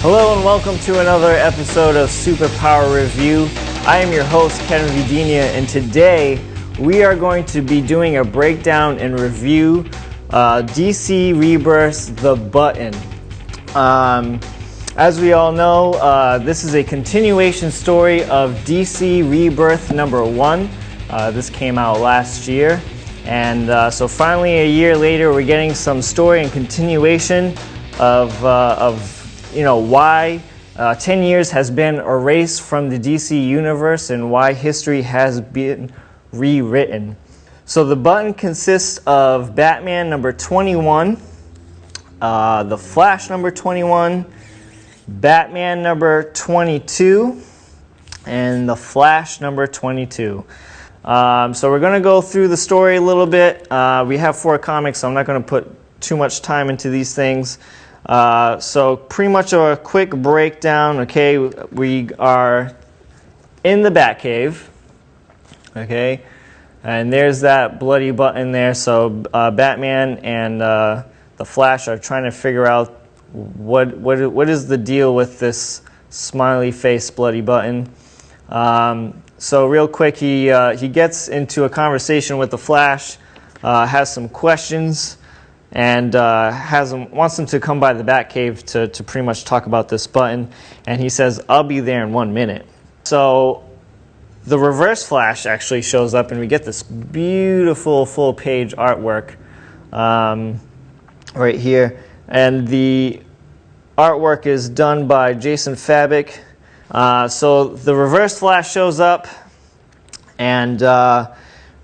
Hello and welcome to another episode of Superpower Review. I am your host, Kevin Videnia, and today we are going to be doing a breakdown and review DC Rebirth's The Button. As we all know, this is a continuation story of DC Rebirth number 1. This came out last year, and so finally a year later we're getting some story and continuation of why 10 years has been erased from the DC universe and why history has been rewritten. So The Button consists of Batman number 21, The Flash number 21, Batman number 22, and The Flash number 22. So we're going to go through the story a little bit. We have 4 comics, so I'm not going to put too much time into these things. So pretty much a quick breakdown. Okay, we are in the Batcave. Okay, and there's that bloody button there. So Batman and the Flash are trying to figure out what is the deal with this smiley face bloody button. So real quick, he gets into a conversation with the Flash, has some questions, and wants him to come by the Batcave to pretty much talk about this button. And he says, "I'll be there in 1 minute." So the Reverse Flash actually shows up, and we get this beautiful full-page artwork right here. And the artwork is done by Jason Fabok. So the Reverse Flash shows up and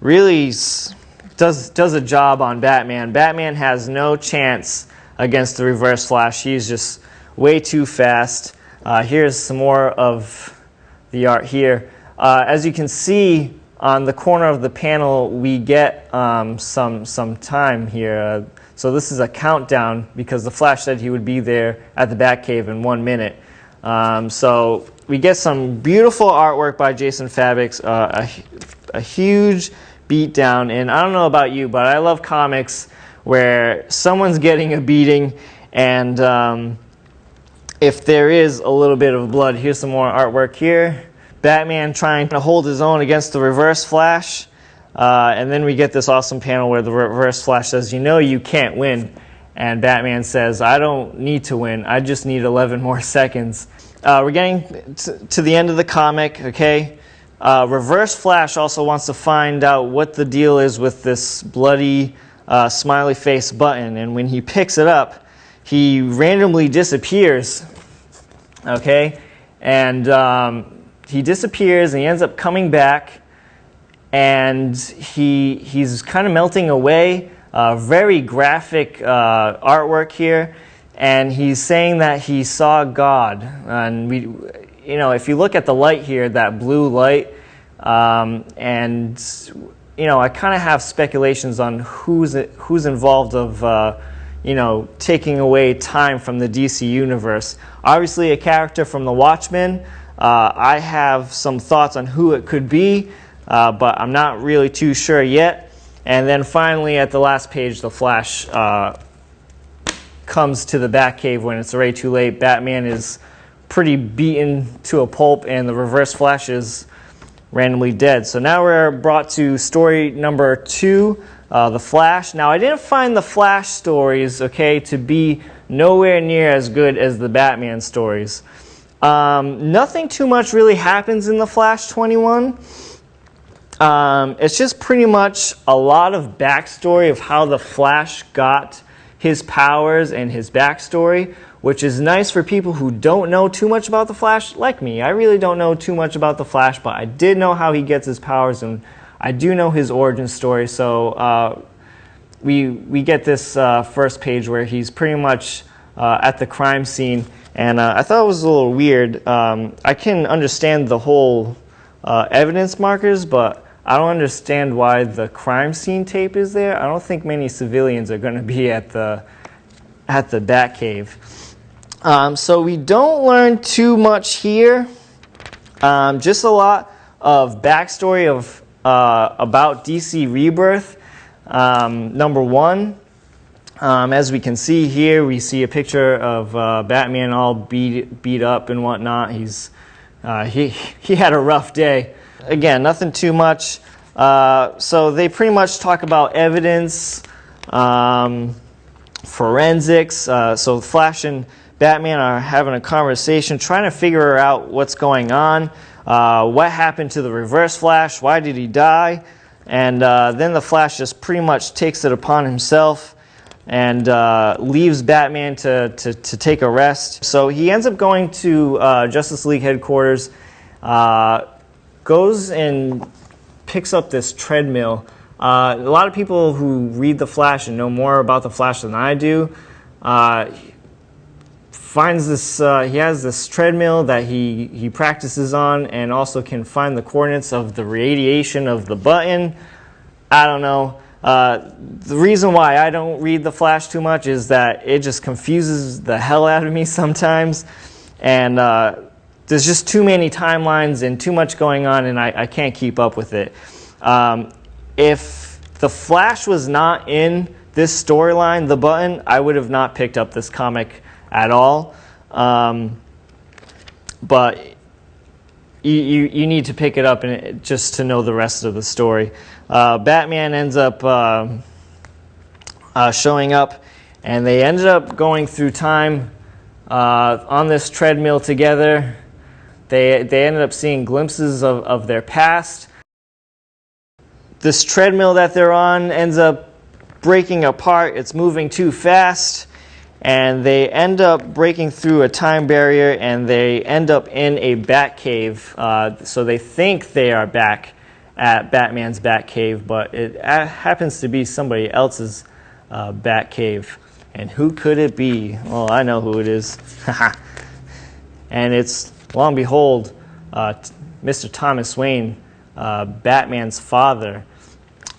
really does a job on Batman. Batman has no chance against the Reverse Flash. He's just way too fast. Here's some more of the art here. As you can see on the corner of the panel, we get some time here. So this is a countdown because the Flash said he would be there at the Batcave in 1 minute. So we get some beautiful artwork by Jason Fabok, a huge beatdown, and I don't know about you, but I love comics where someone's getting a beating, and if there is a little bit of blood. Here's some more artwork here. Batman trying to hold his own against the Reverse Flash, and then we get this awesome panel where the Reverse Flash says, "You know you can't win," and Batman says, "I don't need to win, I just need 11 more seconds." We're getting to the end of the comic, okay? Reverse Flash also wants to find out what the deal is with this bloody smiley face button, and when he picks it up, he randomly disappears, okay? And he disappears, and he ends up coming back, and he's kind of melting away. Very graphic artwork here, and he's saying that he saw God. And if you look at the light here, that blue light, and I kind of have speculations on who's involved of taking away time from the DC universe. Obviously, a character from The Watchmen. I have some thoughts on who it could be, but I'm not really too sure yet. And then finally, at the last page, the Flash comes to the Batcave when it's already too late. Batman is pretty beaten to a pulp, and the Reverse Flash is randomly dead. So now we're brought to story number 2, The Flash. Now, I didn't find the Flash stories, okay, to be nowhere near as good as the Batman stories. Nothing too much really happens in The Flash 21. It's just pretty much a lot of backstory of how the Flash got his powers and his backstory, which is nice for people who don't know too much about the Flash, like me. I really don't know too much about the Flash, but I did know how he gets his powers, and I do know his origin story. So we get this first page where he's pretty much at the crime scene, and I thought it was a little weird. I can understand the whole evidence markers, but I don't understand why the crime scene tape is there. I don't think many civilians are going to be at the Batcave. So we don't learn too much here. Just a lot of backstory about DC Rebirth. Number 1. As we can see here, we see a picture of Batman all beat up and whatnot. He had a rough day. Again, nothing too much. So they pretty much talk about evidence, forensics. So Flash and Batman are having a conversation, trying to figure out what's going on, what happened to the Reverse Flash, why did he die, and then the Flash just pretty much takes it upon himself and leaves Batman to take a rest. So he ends up going to Justice League headquarters, goes and picks up this treadmill. A lot of people who read The Flash and know more about The Flash than I do finds this. He has this treadmill that he practices on, and also can find the coordinates of the radiation of the button. I don't know. The reason why I don't read The Flash too much is that it just confuses the hell out of me sometimes, and there's just too many timelines and too much going on, and I can't keep up with it. If The Flash was not in this storyline, The Button, I would have not picked up this comic at all. But you need to pick it up just to know the rest of the story. Batman ends up showing up, and they ended up going through time on this treadmill together. They ended up seeing glimpses of their past. This treadmill that they're on ends up breaking apart. It's moving too fast, and they end up breaking through a time barrier, and they end up in a Batcave. So they think they are back at Batman's Batcave, but it happens to be somebody else's Batcave. And who could it be? Well, I know who it is. And it's, lo and behold, Mr. Thomas Wayne, Batman's father.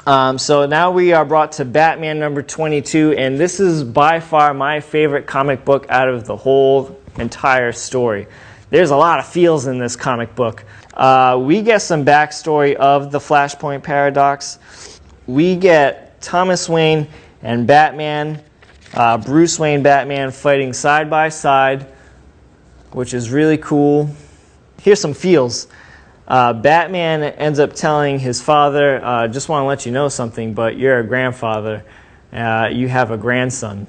So now we are brought to Batman number 22, and this is by far my favorite comic book out of the whole entire story. There's a lot of feels in this comic book. We get some backstory of the Flashpoint Paradox. We get Thomas Wayne and Batman, Bruce Wayne Batman, fighting side by side, which is really cool. Here's some feels. Batman ends up telling his father, just want to let you know something, but you're a grandfather. You have a grandson.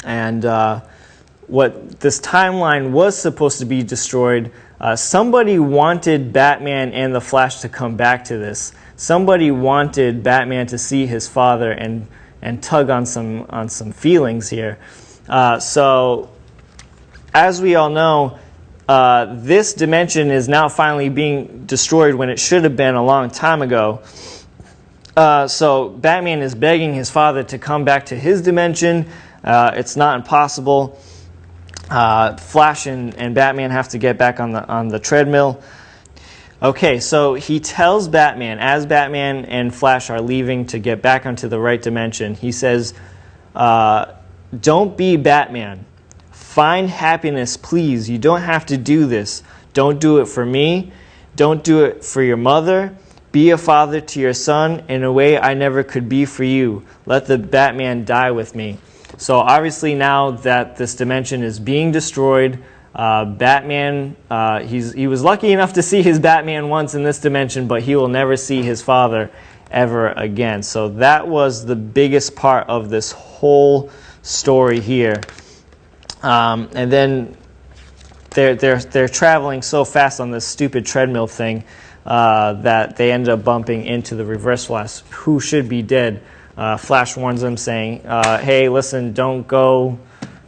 And what this timeline was supposed to be destroyed, somebody wanted Batman and the Flash to come back to this. Somebody wanted Batman to see his father and tug on some feelings here. So, as we all know, this dimension is now finally being destroyed when it should have been a long time ago. So Batman is begging his father to come back to his dimension. It's not impossible. Flash and Batman have to get back on the treadmill. Okay, so he tells Batman, as Batman and Flash are leaving to get back onto the right dimension, he says, don't be Batman. Find happiness, please. You don't have to do this. Don't do it for me. Don't do it for your mother. Be a father to your son in a way I never could be for you. Let the Batman die with me. So obviously now that this dimension is being destroyed, Batman, he was lucky enough to see his Batman once in this dimension, but he will never see his father ever again. So that was the biggest part of this whole story here. And then they're traveling so fast on this stupid treadmill thing that they end up bumping into the Reverse Flash, who should be dead. Flash warns them, saying, "Hey, listen, don't travel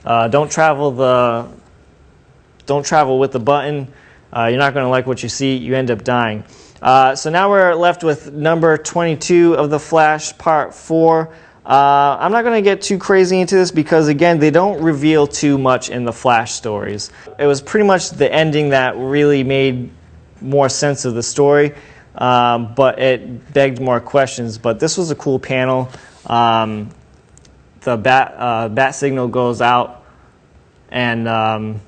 with the button. You're not going to like what you see. You end up dying." So now we're left with number 22 of the Flash, Part 4. I'm not going to get too crazy into this because, again, they don't reveal too much in the Flash stories. It was pretty much the ending that really made more sense of the story, but it begged more questions. But this was a cool panel. The bat signal goes out, and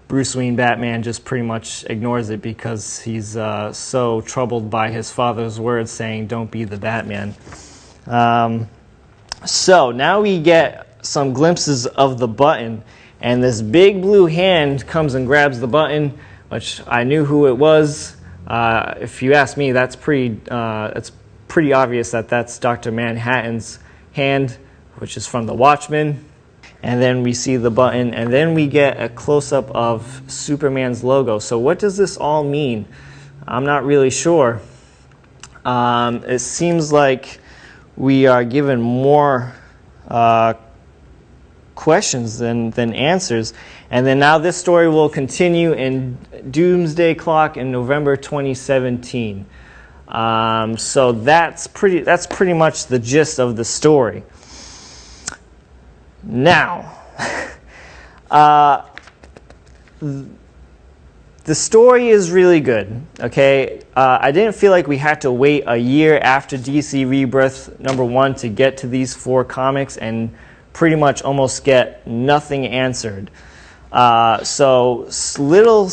Bruce Wayne Batman just pretty much ignores it because he's so troubled by his father's words saying, "Don't be the Batman." So now we get some glimpses of the button, and this big blue hand comes and grabs the button, which I knew who it was. If you ask me, it's pretty obvious that that's Dr. Manhattan's hand, which is from The Watchmen. And then we see the button, and then we get a close-up of Superman's logo. So what does this all mean? I'm not really sure. It seems like we are given more questions than answers. And then now this story will continue in Doomsday Clock in November 2017. So that's pretty much the gist of the story. Now, the story is really good, okay? I didn't feel like we had to wait a year after DC Rebirth _1 to get to these 4 comics and pretty much almost get nothing answered. So little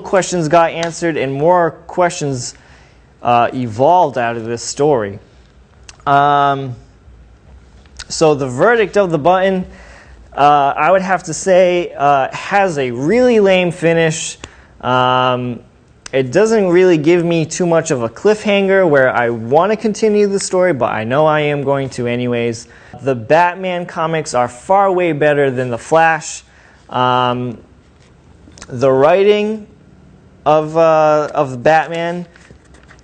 questions got answered, and more questions evolved out of this story. So the verdict of the button, I would have to say, has a really lame finish. It doesn't really give me too much of a cliffhanger where I want to continue the story, but I know I am going to anyways. The Batman comics are far way better than the Flash. The writing of Batman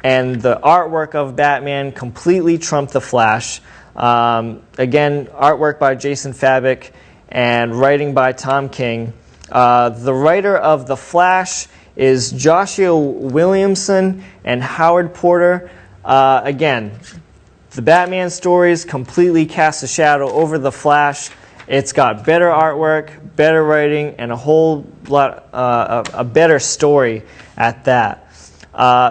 and the artwork of Batman completely trumped the Flash. Again, artwork by Jason Fabok and writing by Tom King. The writer of The Flash is Joshua Williamson and Howard Porter. Again, the Batman stories completely cast a shadow over The Flash. It's got better artwork, better writing, and a whole lot, a better story at that.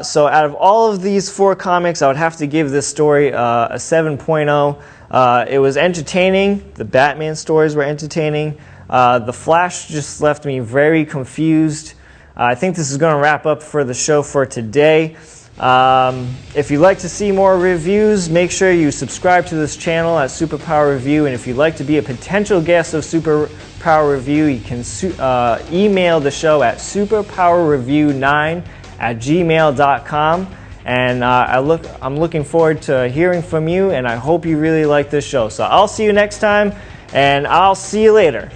So out of all of these 4 comics, I would have to give this story a 7.0. It was entertaining. The Batman stories were entertaining. The Flash just left me very confused. I think this is going to wrap up for the show for today. If you'd like to see more reviews, make sure you subscribe to this channel at Superpower Review. And if you'd like to be a potential guest of Superpower Review, you can email the show at superpowerreview9@gmail.com. And I'm looking forward to hearing from you, and I hope you really like this show. So I'll see you next time, and I'll see you later.